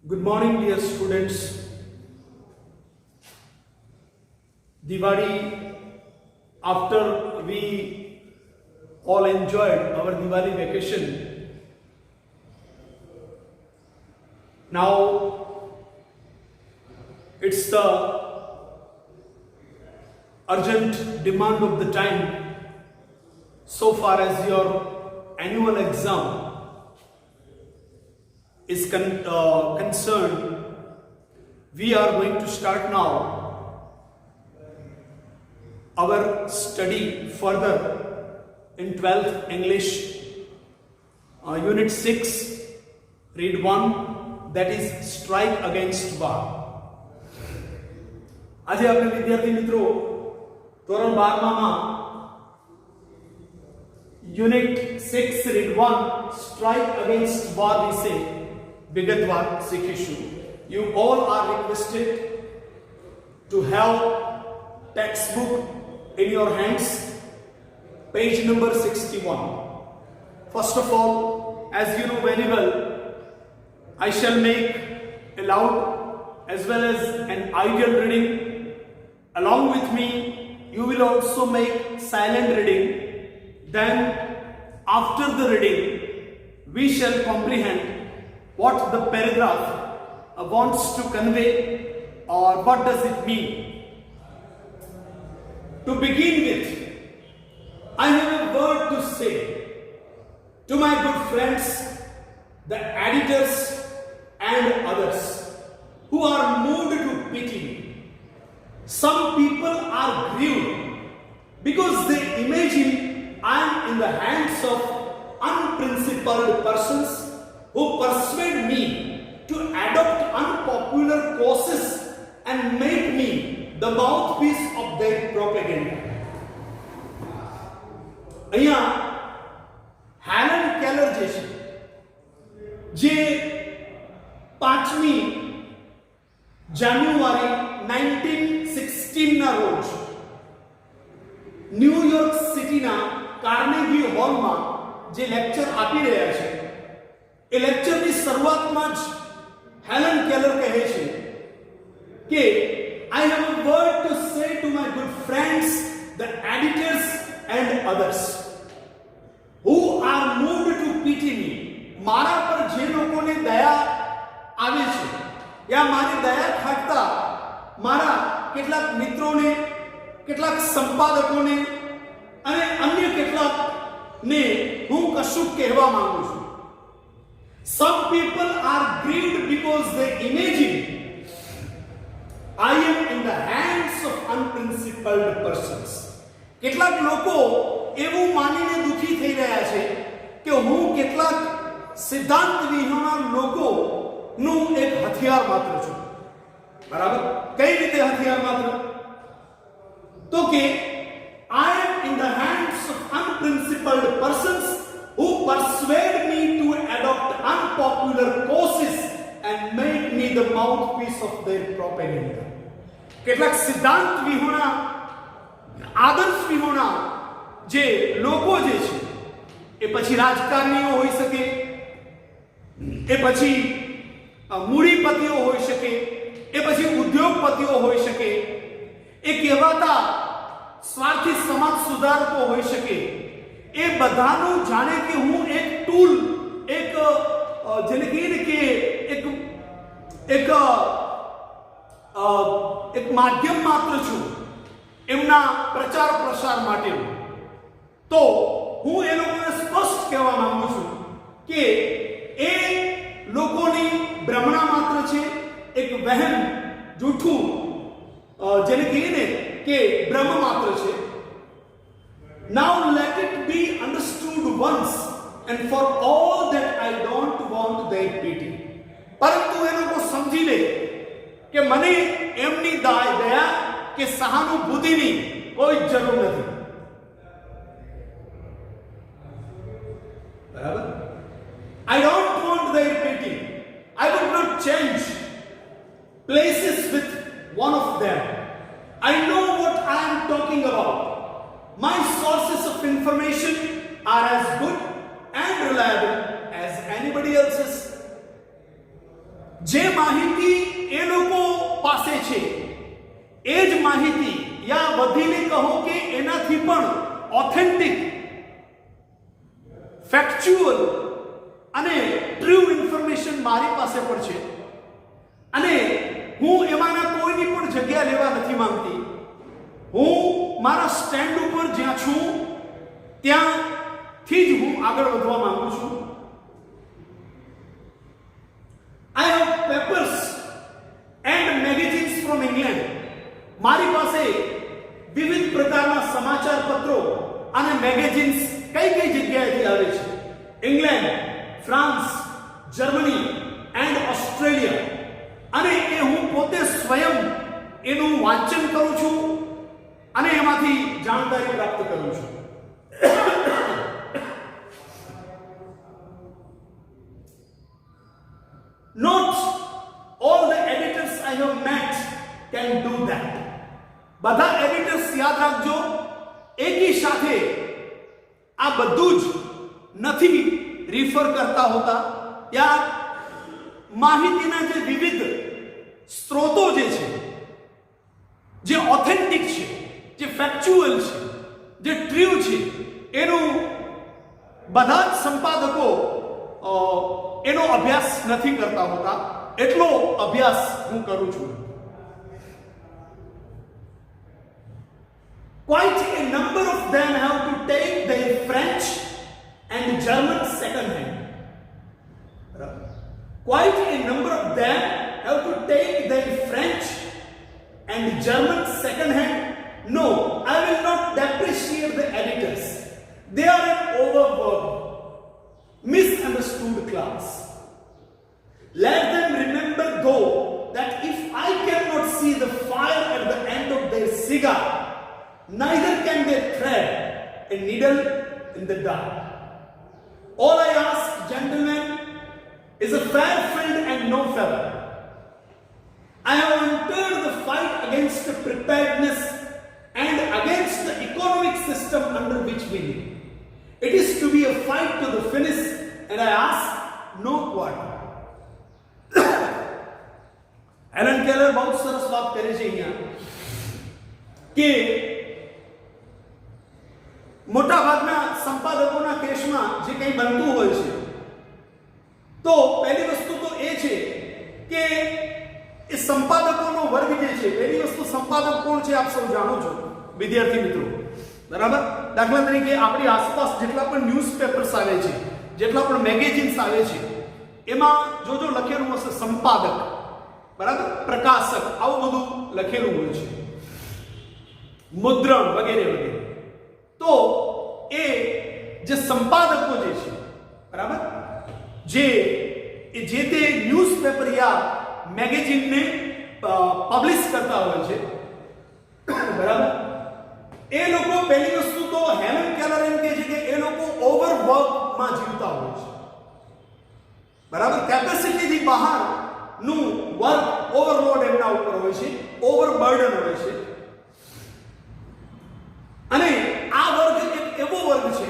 Good morning, dear students. Diwali, after we all enjoyed our Diwali vacation, now it's the urgent demand of the time. So far as your annual exam is concerned, we are going to start now our study further in 12th English, Unit 6, Read 1, that is Strike Against War. આજે આપણે વિદ્યાર્થી મિત્રો ધોરણ 12 માં unit 6 read 1 strike against war વિશે વિગતવાર શીખીશું. You all are requested to have textbook in your hands, page number 61. First of all, as you know very well, I shall make a loud as well as an ideal reading. Along with me, you will also make silent reading. Then, after the reading, we shall comprehend what the paragraph wants to convey or what does it mean. To begin with, I have a word to say to my good friends, the editors and others who are moved to pity. Some people are grieved because they imagine I am in the hands of unprincipled persons who persuade me to adopt unpopular courses and make me the mouthpiece of their propaganda. અહીંયા Helen Keller જે 5મી જાન્યુઆરી 1916 ના રોજ New York સિટીના Carnegie હોલમાં જે lecture આપી રહ્યા છે, એ લેક્ચરની શરૂઆતમાં જ હેલન કેલર કહે છે કે I have a word to say to my good friends, the editors and others who are moved to pity me. મારા પર જે લોકોને દયા આવે છે યા મારી દયા ખાટતા મારા કેટલાક મિત્રોને, કેટલાક સંપાદકોને અને અન્ય કેટલાકને હું કશું કહેવા માંગુ છું. Some people are grieved because they imagine I am in the hands of unprincipled persons. કેટલાક લોકો એવું માનીને દુખી થઈ રહ્યા છે કે હું કેટલાક સિદ્ધાંત વિહોણા લોકોનું એક હથિયાર માત્ર છું. બરાબર? કઈ રીતે હથિયાર માત્ર? તો કે I am in the hands of unprincipled persons who persuade me to adopt unpopular courses and make me the mouthpiece of their propaganda. કેટલાક સિદ્ધાંત વિહોણા, આદર્શ વિહોણા જે લોકો જે છે, એ પછી રાજકારણીઓ હોઈ શકે, એ પછી મૂડીપતિઓ હોઈ શકે, એ પછી ઉદ્યોગપતિઓ હોઈ શકે, એ કહેવાતા સ્વાર્થી સમાજ સુધારકો હોઈ શકે, એ બધાનું જાણે કે હું એક ટૂલ, એક જેને કહીએ ને કે એક માધ્યમ માત્ર છું એમના પ્રચાર પ્રસાર માટેનું. તો હું એ લોકોને સ્પષ્ટ કહેવા માંગુ છું કે એ લોકોની ભ્રમણા માત્ર છે, એક વહેમ, જૂઠું, જેને કહીએ ને કે ભ્રમ માત્ર છે. Now let it be understood once and for all that I don't want their pity. પરંતુ એ લોકો સમજી લે કે મને એમની દયા કે સહાનુભૂતિની કોઈ જરૂર નથી. બરાબર? I don't want their pity. I would not change places with one of them. I know what I am talking about. My sources of information are as good and reliable as anybody else's. જે માહિતી એ લોકો પાસે છે એ જ માહિતી યા વધીને કહો કે એનાથી પણ ઓથેન્ટિક, ફેક્ચ્યુઅલ અને ટ્રુ ઇન્ફોર્મેશન મારી પાસે પણ છે અને હું એમાંના કોઈની પણ જગ્યા લેવા નથી માંગતી. હું મારા સ્ટેન્ડ ઉપર જ્યાં છું ત્યાંથી જ હું આગળ વધવા માંગુ છું. I have papers and magazines from England. મારી પાસે વિવિધ પ્રકારના સમાચાર પત્રો અને મેગેઝિન્સ કઈ કઈ જગ્યાએથી આવે છે? England, France, Germany and Australia. અને એ હું પોતે સ્વયં એનું વાંચન કરું છું અને એમાંથી જાણકારી પ્રાપ્ત કરું છું. Not all the editors I have met can do that. બધા એડિટર્સ યાદ રાખજો, એકી સાથે આ બધું જ નથી રિફર કરતા હોતા. યા માહિતીના જે વિવિધ સ્ત્રોતો જે છે, જે ઓથેન્ટિક છે, જે ફેક્ચ્યુઅલ છે, જે ટ્રુ છે, એનું બધા જ સંપાદકો એનો અભ્યાસ નથી કરતા હોતા. એટલો અભ્યાસ હું કરું છું. Quite a number of them have to take their French and German second hand. Quite a number of them have to take their French and German second hand. No, I will not depreciate the editors. They are an overworked, misunderstood class. Let them remember though that if I cannot see the fire at the end of their cigar, neither can they thread a needle in the dark. All I ask, gentlemen, is a fair field and no favor. I have entered the fight against the preparedness and against the economic system under which we live. It is to be a fight to the finish, and I ask no quarter. Helen Keller બહુ સરસ વાત કરે છે અહીંયા કે મોટા ભાગના સંપાદકોના કેસમાં જે કંઈ બનતું હોય છે તો પહેલી વસ્તુ તો એ છે કે એ સંપાદકોનો વર્ગ જે છે, પહેલી વસ્તુ સંપાદક કોણ છે આપ સૌ જાણો છો વિદ્યાર્થી મિત્રો, બરાબર? દાખલા તરીકે આપણી આસપાસ જેટલા પણ ન્યૂઝપેપર્સ આવે છે, જેટલા પણ મેગેઝિન્સ આવે છે, એમાં જો લખેલું હશે સંપાદક, બરાબર, પ્રકાશક, આવું બધું લખેલું હોય છે, મુદ્રણ વગેરે વગેરે. તો એ જે સંપાદકો જે છે, બરાબર, જે તે ન્યૂઝપેપર યા મેગેઝિનને પબ્લિશ કરતા હોય છે, બરાબર, એ લોકો પહેલી વસ્તુ તો હેલન કેલર એમ કહે છે કે એ લોકો ઓવરવર્કમાં જીવતા હોય છે, બરાબર, કેપેસિટીથી બહારનું વર્ક, ઓવરલોડ એમના ઉપર હોય છે, ઓવરબર્ડન હોય છે. અને આ વર્ગ એક એવો વર્ગ છે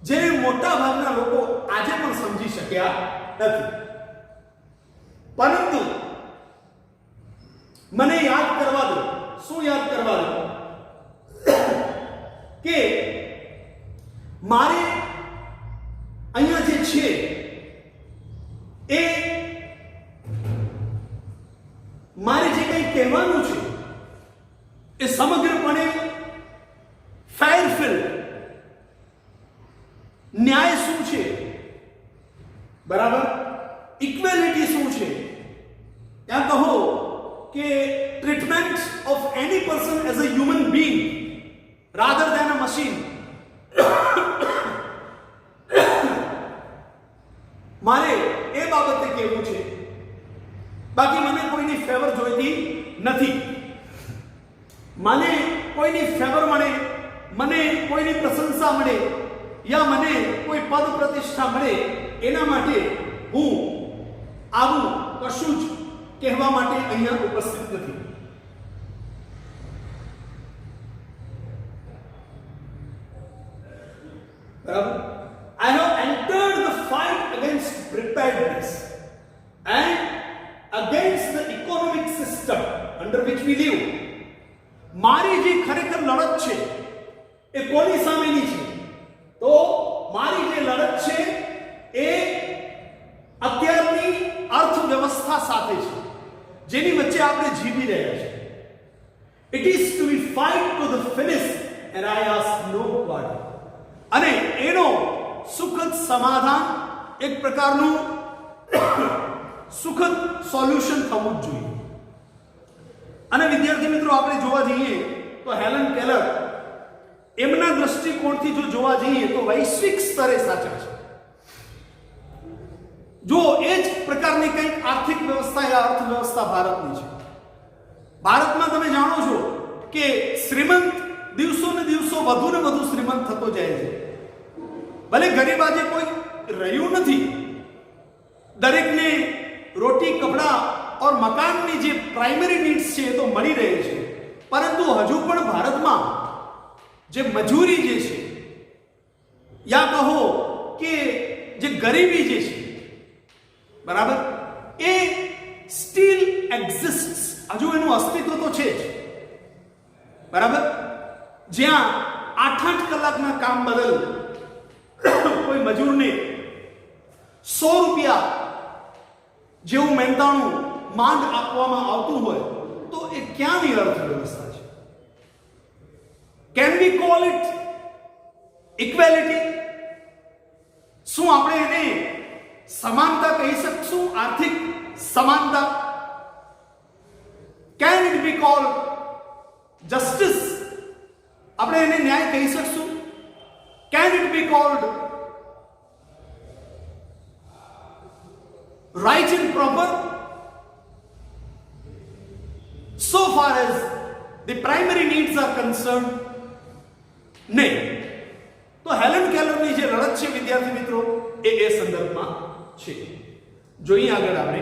જેને મોટા ભાગના લોકો આજે પણ સમજી શક્યા નથી. પરંતુ મને યાદ કરવા દો, શું યાદ કરવા દો કે મારે અહીંયા જે છે એ મારે જે કંઈ કહેવાનું છે એ સમગ્રપણે ફેરફિલ્ડ, ન્યાય શું છે, બરાબર, ઇક્વેલિટી શું છે, યા કહો કે treatment of any person as a human being rather then a machine, મારે એ બાબતે કહેવું છે. બાકી મને કોઈની ફેવર જોઈતી નથી. મને કોઈની ફેવર મળે, મને કોઈની પ્રશંસા મળે યા મને કોઈ પદ પ્રતિષ્ઠા મળે એના માટે હું આવું કશું જ કહેવા માટે અહીંયા ઉપસ્થિત નથી. બરાબર? I have entered the fight against preparedness and આસ્થા સાથે છે, જેની વચ્ચે આપણે જીવી રહ્યા છીએ. It is to be fight to the finish and I ask no pardon. અને એનો સુખદ સમાધાન, એક પ્રકારનું સુખદ સોલ્યુશન થવું જ જોઈએ. અને વિદ્યાર્થી મિત્રો, આપણે જોવા જઈએ તો હેલન કેલર એમના દ્રષ્ટિકોણથી જો જોવા જઈએ તો વૈશ્વિક સ્તરે સાચા છે. જો એ જ પ્રકારની કંઈક આર્થિક વ્યવસ્થા યા અર્થવ્યવસ્થા ભારતની છે. ભારતમાં તમે જાણો છો કે શ્રીમંત દિવસો ને દિવસો વધુ ને વધુ શ્રીમંત થતો જાય છે. ભલે ગરીબ આજે કોઈ રહ્યું નથી, દરેકને રોટી, કપડા ઓર મકાનની જે પ્રાઇમરી નીડ્સ છે એ તો મળી રહે છે, પરંતુ હજુ પણ ભારતમાં જે મજૂરી જે છે યા કહો કે જે ગરીબી જે છે, બરાબર, એ સ્ટીલ એક્ઝિસ્ટ્સ. હજુ એનું અસ્તિત્વ તો છે જ, બરાબર. જ્યાં 8-8 કલાકના કામ બદલ કોઈ મજૂરને 100 રૂપિયા જેવું મહેનતાણું માંગ આપવામાં આવતું હોય તો એ ક્યાંની અર્થવ્યવસ્થા છે? Can we call it equality? શું આપણે એને સમાનતા કહી શકશું? આર્થિક સમાનતા? Can it be cold justice? આપણે એને ન્યાય કહી શકશું? Can it be cold right and proper? So far as the primary needs are concerned, નહીં. તો હેલન કેલરની જે લડત છે વિદ્યાર્થી મિત્રો, એ સંદર્ભમાં છે. જોઈએ આગળ આપણે.